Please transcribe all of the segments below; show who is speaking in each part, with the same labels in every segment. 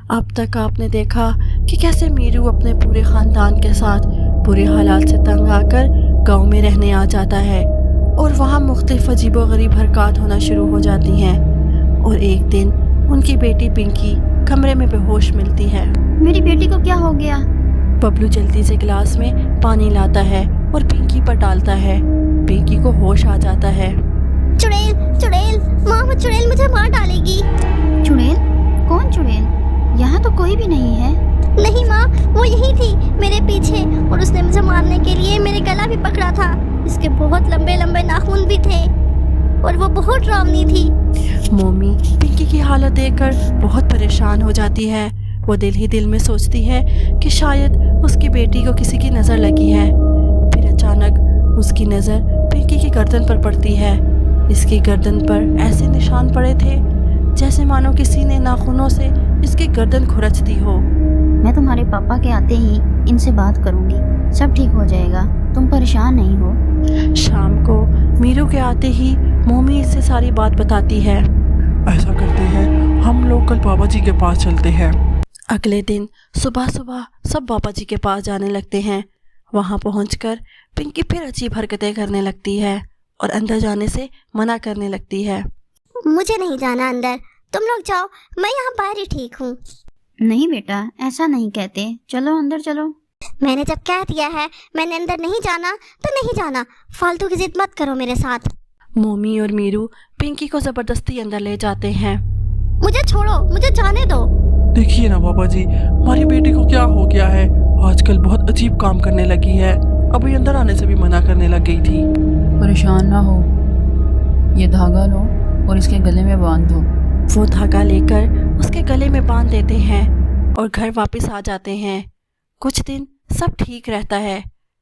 Speaker 1: अब तक आपने देखा कि कैसे मीरू अपने पूरे ख़ानदान के साथ बुरे हालात से तंग आकर गांव में रहने आ जाता है और वहाँ मुख्तलिफ अजीबोगरीब हरकत होना शुरू हो जाती हैं। और एक दिन उनकी बेटी पिंकी कमरे में बेहोश मिलती है।
Speaker 2: मेरी बेटी को क्या हो गया?
Speaker 1: बबलू जल्दी से गिलास में पानी लाता है और पिंकी पर डालता है। पिंकी को होश आ जाता है।
Speaker 3: चुड़ैल, चुड़ैल, माँ वो चुड़ैल मुझे मार डालेगी।
Speaker 2: चुड़ैल? कौन चुड़ैल? यहाँ तो कोई भी नहीं है।
Speaker 3: नहीं माँ, वो यही थी मेरे पीछे और उसने मुझे मारने के लिए मेरे गला भी पकड़ा था। इसके बहुत लंबे लंबे नाखून भी थे और वो बहुत डरावनी थी।
Speaker 1: मोमी पिंकी की हालत देखकर बहुत परेशान हो जाती है। वो दिल ही दिल में सोचती है कि शायद उसकी बेटी को किसी की नज़र लगी है। फिर अचानक उसकी नज़र पिंकी की गर्दन पर पड़ती है। इसकी गर्दन पर ऐसे निशान पड़े थे जैसे मानो किसी ने नाखूनों से इसकी गर्दन खुरच दी हो।
Speaker 2: मैं तुम्हारे पापा के आते ही इनसे बात करूंगी, सब ठीक हो जाएगा, तुम परेशान नहीं हो।
Speaker 1: शाम को मीरू के आते ही मोमी इससे सारी बात बताती है।
Speaker 4: ऐसा करते हैं, हम लोग कल बाबा जी के पास चलते हैं।
Speaker 1: अगले दिन सुबह सुबह सब बाबा जी के पास जाने लगते हैं। वहाँ पहुँचकर पिंकी फिर अजीब हरकतें करने लगती है और अंदर जाने से मना करने लगती है।
Speaker 3: मुझे नहीं जाना अंदर, तुम लोग जाओ, मैं यहाँ बाहर ही ठीक हूँ।
Speaker 2: नहीं बेटा, ऐसा नहीं कहते, चलो अंदर चलो।
Speaker 3: मैंने जब कह दिया है मैंने अंदर नहीं जाना तो नहीं जाना, फालतू की जिद मत करो मेरे साथ।
Speaker 1: मोमी और मीरू पिंकी को जबरदस्ती अंदर ले जाते हैं।
Speaker 3: मुझे छोड़ो, मुझे जाने दो।
Speaker 4: देखिए ना बाबा जी, हमारी बेटी को क्या हो गया है, आजकल बहुत अजीब काम करने लगी है। अभी अंदर आने से भी मना करने लग गई थी।
Speaker 5: परेशान ना हो, ये धागा लो और इसके गले में बांध दो।
Speaker 1: वो धागा लेकर उसके गले में बांध देते हैं और घर वापस आ जाते हैं। कुछ दिन सब ठीक रहता है,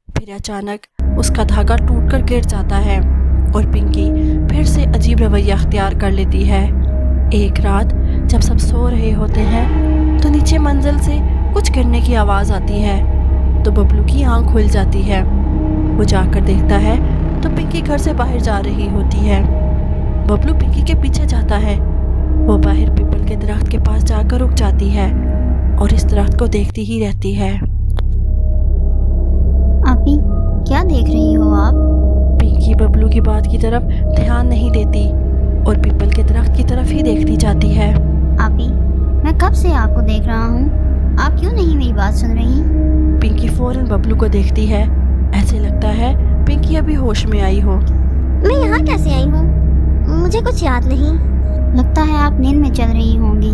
Speaker 1: फिर अचानक उसका धागा टूटकर गिर जाता है और पिंकी फिर से अजीब रवैया अख्तियार कर लेती है। एक रात जब सब सो रहे होते हैं तो नीचे मंजिल से कुछ गिरने की आवाज़ आती है तो बबलू की आंख खुल जाती है। वो जाकर देखता है तो पिंकी घर से बाहर जा रही होती है। बबलू पिंकी के पीछे जाता है। वो बाहर पीपल के दरख्त के पास जाकर रुक जाती है और इस दरख्त को देखती ही रहती है।
Speaker 2: आपी, क्या देख रही हो आप?
Speaker 1: पिंकी बबलू की बात की तरफ ध्यान नहीं देती और पीपल के दरख्त की तरफ ही देखती जाती है।
Speaker 2: आपी, मैं कब से आपको देख रहा हूँ, आप क्यों नहीं मेरी बात सुन रही?
Speaker 1: पिंकी फौरन बबलू को देखती है। ऐसे लगता है पिंकी अभी होश में आई हो।
Speaker 3: मैं यहाँ कैसे आई हूँ, मुझे कुछ याद नहीं।
Speaker 2: लगता है आप नींद में चल रही होंगी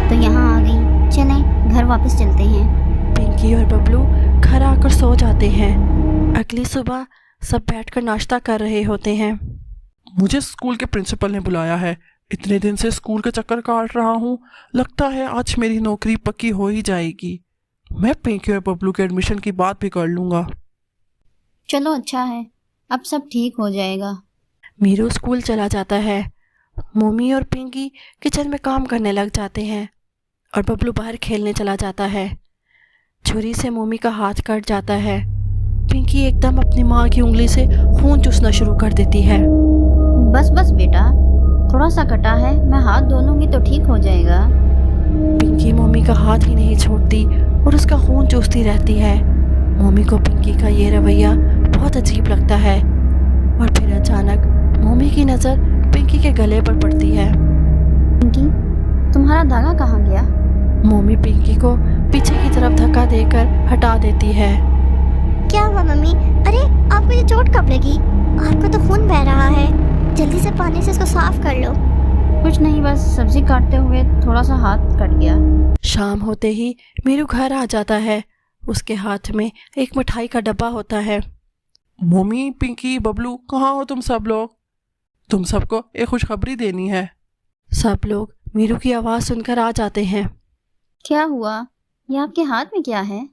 Speaker 2: तो यहाँ आ गई। चलें घर वापस चलते हैं।
Speaker 1: पिंकी और बबलू घर आकर सो जाते हैं। अगली सुबह सब बैठकर नाश्ता कर रहे होते हैं।
Speaker 4: मुझे स्कूल के प्रिंसिपल ने बुलाया है। इतने दिन से स्कूल का चक्कर काट रहा हूँ, लगता है आज मेरी नौकरी पक्की हो ही जाएगी। मैं पिंकी और बबलू के एडमिशन की बात भी कर लूँगा।
Speaker 2: चलो अच्छा है, अब सब ठीक हो जाएगा।
Speaker 1: मीरू स्कूल चला जाता है। मोमी और पिंकी किचन में काम करने लग जाते हैं और बबलू बाहर खेलने चला जाता है। छुरी से मोमी का हाथ कट जाता है। पिंकी एकदम अपनी माँ की उंगली से खून चूसना शुरू कर देती है।
Speaker 2: बस बस बेटा, थोड़ा सा कटा है, मैं हाथ धो लूंगी तो ठीक हो जाएगा।
Speaker 1: पिंकी मोमी का हाथ ही नहीं छोड़ती और उसका खून चूसती रहती है। मोमी को पिंकी का ये रवैया बहुत अजीब लगता है और फिर अचानक मोमी की नज़र पिंकी के गले पर पड़ती है।
Speaker 2: पिंकी, तुम्हारा धागा कहाँ गया?
Speaker 1: मोमी पिंकी को पीछे की तरफ धक्का देकर हटा देती है।
Speaker 3: क्या हुआ मम्मी? अरे आपको ये चोट कब लगी? आपको तो खून बह रहा है, जल्दी से पानी से इसको साफ कर लो।
Speaker 2: कुछ नहीं, बस सब्जी काटते हुए थोड़ा सा हाथ कट गया।
Speaker 1: शाम होते ही मीरू घर आ जाता है। उसके हाथ में एक मिठाई का डब्बा होता है।
Speaker 4: मोमी, पिंकी, बबलू, कहाँ हो तुम सब लोग? तुम सबको एक खुशखबरी देनी है।
Speaker 1: सब लोग मीरू की आवाज़ सुनकर आ जाते हैं।
Speaker 2: क्या हुआ? ये आपके हाथ में क्या है?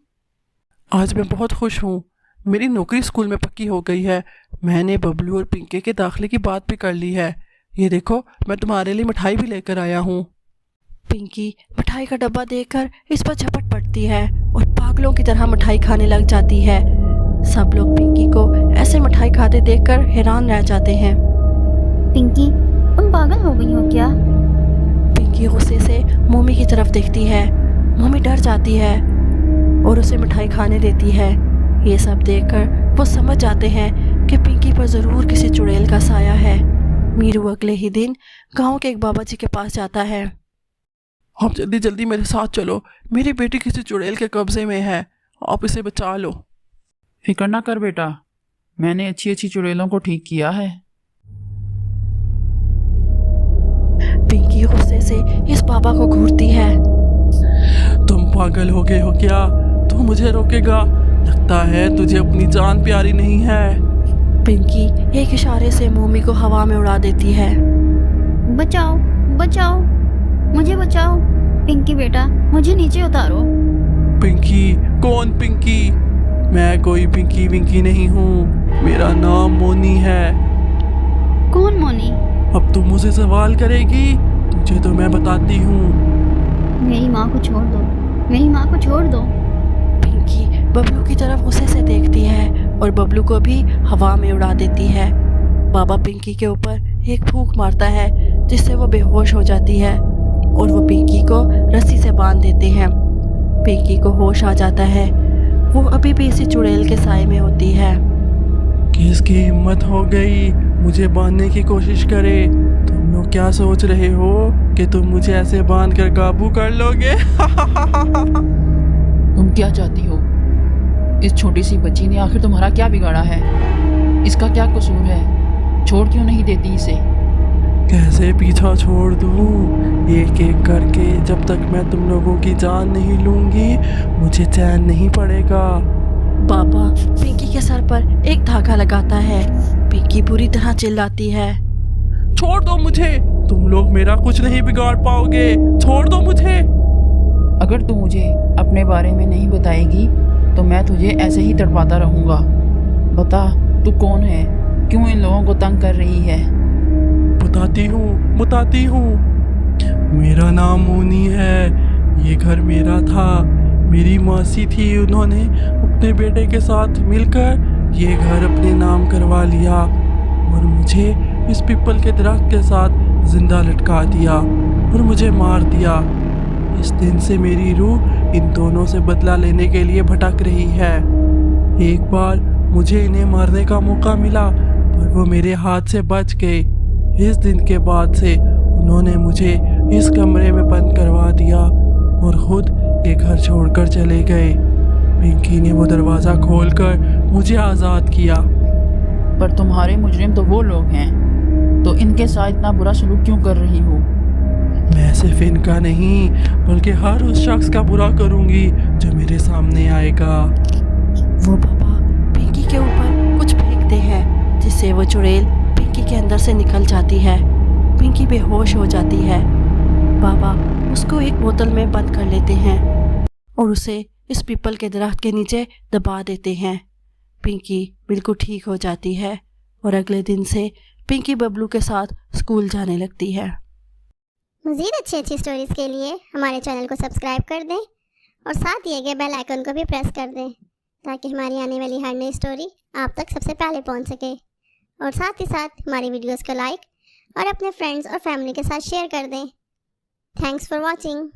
Speaker 4: आज मैं बहुत खुश हूँ, मेरी नौकरी स्कूल में पक्की हो गई है। मैंने बबलू और पिंकी के दाखिले की बात भी कर ली है। ये देखो, मैं तुम्हारे लिए मिठाई भी लेकर आया हूँ।
Speaker 1: पिंकी मिठाई का डब्बा देखकर इस पर झपट पड़ती है और पागलों की तरह मिठाई खाने लग जाती है। सब लोग पिंकी को ऐसे मिठाई खाते देखकर हैरान रह जाते हैं।
Speaker 2: पिंकी, तुम पागल हो गई हो क्या?
Speaker 1: पिंकी गुस्से से मोमी की तरफ देखती है मम्मी डर जाती है और उसे मिठाई खाने देती है। ये सब देखकर वो समझ जाते हैं कि पिंकी पर ज़रूर किसी चुड़ैल का साया है। मीरू अगले ही दिन गांव के एक बाबा जी के पास जाता है।
Speaker 4: आप जल्दी जल्दी मेरे साथ चलो, मेरी बेटी किसी चुड़ैल के कब्जे में है, आप इसे बचा लो।
Speaker 5: फिक्र ना कर बेटा, मैंने अच्छी अच्छी चुड़ैलों को ठीक किया है।
Speaker 1: पिंकी गुस्से से इस बाबा को घूरती है।
Speaker 4: तुम पागल हो गए हो क्या? तू मुझे रोकेगा? लगता है तुझे अपनी जान प्यारी नहीं है।
Speaker 1: पिंकी एक इशारे से मोमी को हवा में उड़ा देती है।
Speaker 2: बचाओ बचाओ, मुझे बचाओ। पिंकी बेटा, मुझे नीचे उतारो।
Speaker 4: पिंकी? कौन पिंकी? मैं कोई पिंकी विंकी नहीं हूँ, मेरा नाम मोनी है।
Speaker 2: कौन मोनी?
Speaker 4: अब तुम मुझे सवाल करेगी? तुझे तो मैं बताती हूँ।
Speaker 2: मेरी माँ को छोड़ दो, मेरी माँ को छोड़ दो।
Speaker 1: पिंकी बबलू की तरफ गुस्से से देखती है और बबलू को भी हवा में उड़ा देती है। बाबा पिंकी के ऊपर एक फूंक मारता है जिससे वो बेहोश हो जाती है और वो पिंकी को रस्सी से बांध देते हैं। पिंकी को होश आ जाता है। वो अभी भी इसी चुड़ैल के साए में होती है।
Speaker 4: किसकी हिम्मत हो गई मुझे बांधने की कोशिश करे? तुम लोग क्या सोच रहे हो कि तुम मुझे ऐसे बांध कर काबू कर लोगे?
Speaker 5: तुम क्या चाहती हो? इस छोटी सी बच्ची ने आखिर तुम्हारा क्या बिगाड़ा है? इसका क्या कसूर है? छोड़ क्यों नहीं देती इसे?
Speaker 4: कैसे पीछा छोड़ दूँ? एक एक करके जब तक मैं तुम लोगों की जान नहीं लूंगी मुझे चैन नहीं पड़ेगा।
Speaker 1: बाबा पिंकी के सर पर एक धागा लगाता है। पिंकी पूरी तरह चिल्लाती है।
Speaker 4: छोड़ दो मुझे, तुम लोग मेरा कुछ नहीं बिगाड़ पाओगे, छोड़ दो मुझे।
Speaker 5: अगर तू मुझे अपने बारे में नहीं बताएगी तो मैं तुझे ऐसे ही तड़पाता रहूंगा। बता, तू कौन है? क्यों इन लोगों को तंग कर रही है?
Speaker 4: बताती हूँ। मेरा नाम मोनी है। ये घर मेरा था, मेरी मौसी थी, उन्होंने अपने बेटे के साथ मिलकर ये घर अपने नाम करवा लिया और मुझे इस पीपल के दरख्त के साथ जिंदा लटका दिया और मुझे मार दिया। इस दिन से मेरी रूह इन दोनों से बदला लेने के लिए भटक रही है। एक बार मुझे इन्हें मारने का मौका मिला पर वो मेरे हाथ से बच गए। इस दिन के बाद से उन्होंने मुझे इस कमरे में बंद करवा दिया और खुद ये घर छोड़कर चले गए। पिंकी ने वो दरवाज़ा खोलकर मुझे आज़ाद किया।
Speaker 5: पर तुम्हारे मुजरिम तो वो लोग हैं, तो इनके साथ इतना बुरा सलूक क्यों कर रही हो?
Speaker 4: मैं सिर्फ इनका नहीं बल्कि हर उस शख्स का बुरा करूंगी जो मेरे सामने आएगा।
Speaker 1: वो बाबा पिंकी के ऊपर कुछ फेंकते हैं जिससे वो चुड़ैल पिंकी के अंदर से निकल जाती है। पिंकी बेहोश हो जाती है। बाबा उसको एक बोतल में बंद कर लेते हैं और उसे इस पीपल के दरख्त के नीचे दबा देते हैं। पिंकी बिल्कुल ठीक हो जाती है और अगले दिन से पिंकी बबलू के साथ स्कूल जाने लगती है।
Speaker 3: मज़ीद अच्छी स्टोरीज़ के लिए हमारे चैनल को सब्सक्राइब कर दें और साथ दिए गए बेल आइकन को भी प्रेस कर दें ताकि हमारी आने वाली हर नई स्टोरी आप तक सबसे पहले पहुंच सके। और साथ ही साथ हमारी वीडियोस को लाइक और अपने फ्रेंड्स और फैमिली के साथ शेयर कर दें। Thanks for watching.